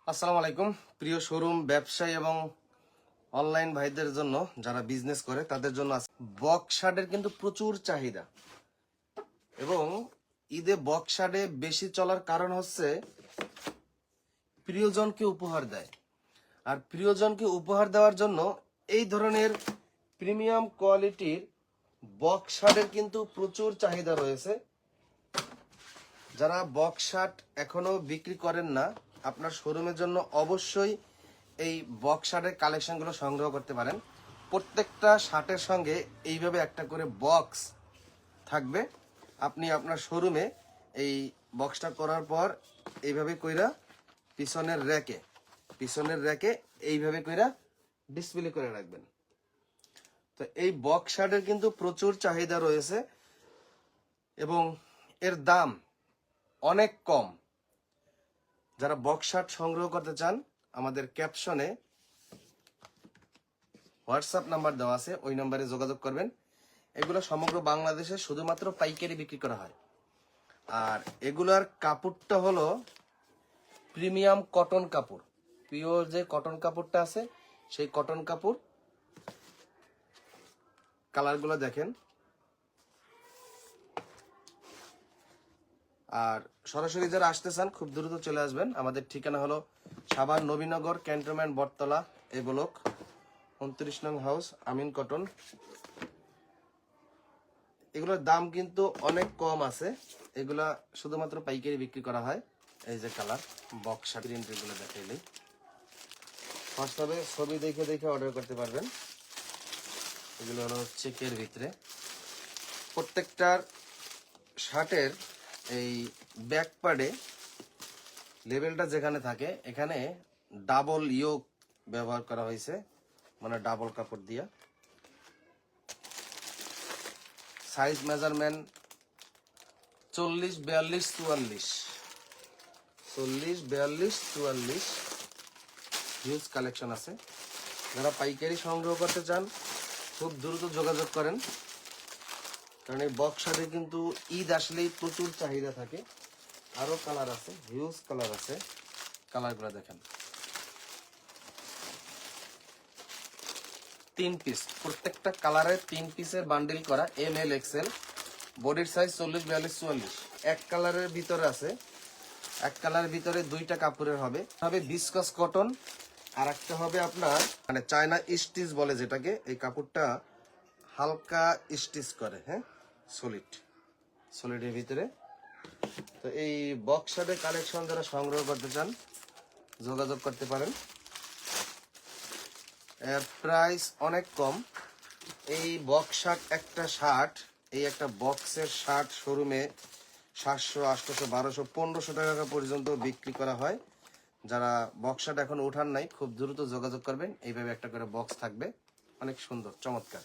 আসসালামু আলাইকুম প্রিয় শোরুম ব্যবসায়ী এবং অনলাইন ভাইদের জন্য যারা বিজনেস করে তাদের জন্য বক্স শার্টের কিন্তু প্রচুর চাহিদা এবং ঈদে বক্স শার্টে বেশি চলার কারণ হচ্ছে প্রিয়জনকে উপহার দেয়। আর প্রিয়জনকে উপহার দেওয়ার জন্য এই ধরনের প্রিমিয়াম কোয়ালিটির বক্স শার্টের কিন্তু প্রচুর চাহিদা রয়েছে। যারা বক্স শার্ট এখনো বিক্রি করেন না, আপনার শোরুমের জন্য অবশ্যই এই বক্স শার্টের কালেকশনগুলো সংগ্রহ করতে পারেন। প্রত্যেকটা শার্টের সঙ্গে এইভাবে একটা করে বক্স থাকবে। আপনি আপনার শোরুমে এই বক্সটা করার পর এইভাবে কইরা পিছনের র্যাকে এইভাবে কইরা ডিসপ্লে করে রাখবেন। তো এই বক্স শার্টের কিন্তু প্রচুর চাহিদা রয়েছে এবং এর দাম অনেক কম। যারা বক্স শার্ট সংগ্রহ করতে চান, আমাদের ক্যাপশনে হোয়াটসঅ্যাপ নাম্বার দেওয়া আছে, ওই নাম্বারে যোগাযোগ করবেন। এগুলো সমগ্র বাংলাদেশে শুধুমাত্র পাইকারি বিক্রি করা হয়। আর এগুলার কাপড়টা হলো প্রিমিয়াম কটন কাপড়, পিওর যে কটন কাপড়টা আছে সেই কটন কাপড়। কালারগুলো দেখেন। আর সরাসরি যারা আসতে চান খুব দ্রুত চলে আসবেন। আমাদের ঠিকানা হলো সাভার নবীনগর ক্যান্টনমেন্ট বটতলা এ ব্লক 29 নং হাউস, আমিন কটন। এগুলোর দাম কিন্তু অনেক কম আছে, এগুলা শুধুমাত্র পাইকারি বিক্রি করা হয়। এই যে কালার বক্স প্রিন্ট, এগুলো দেখাইলেই হোয়াটসঅ্যাপে ছবি দেখে দেখে অর্ডার করতে পারবেন। এগুলো হলো চেকের ভিতরে। প্রত্যেকটার শার্টের এই ব্যাক পার্টে লেবেলটা যেখানে থাকে এখানে ডাবল ইয়োক ব্যবহার করা হয়েছে, মানে ডাবল কাপড় দিয়া। সাইজ মেজারমেন্ট 40, 42, 44, 40, 42, 44 হিউজ কালেকশন আছে। যারা পাইকারি সংগ্রহ করতে চান খুব দ্রুত যোগাযোগ করেন, কারণ এই বক্স শার্টে কিন্তু ঈদ আসলেই প্রচুর চাহিদা থাকে। আরো কালার আছে, হিউজ কালার আছে। কালারগুলো দেখেন। 3 পিস, প্রত্যেকটা কালারে 3 পিসের বান্ডিল করা, এম এল এক্সেল। বডির সাইজ 40, 42, 44। এক কালারের ভিতরে আছে, এক কালারের ভিতরে দুইটা কাপড়ের হবে বিস্কস কটন, আর একটা হবে আপনার মানে চায়না স্টিচ বলে যেটাকে। এই কাপড়টা হালকা স্টিচ করে, হ্যাঁ, সলিডের ভিতরে। তো এই বক্স শার্টের কালেকশন যারা সংগ্রহ করতে চান যোগাযোগ করতে পারেন। এর প্রাইস অনেক কম। এই বক্স শার্ট এই একটা বক্সের শার্ট শোরুমে 700, 800, 1200, 1500 টাকা পর্যন্ত বিক্রি করা হয়। যারা বক্স শার্ট এখন ওঠান নাই খুব দ্রুত যোগাযোগ করবেন। এইভাবে একটা করে বক্স থাকবে, অনেক সুন্দর চমৎকার।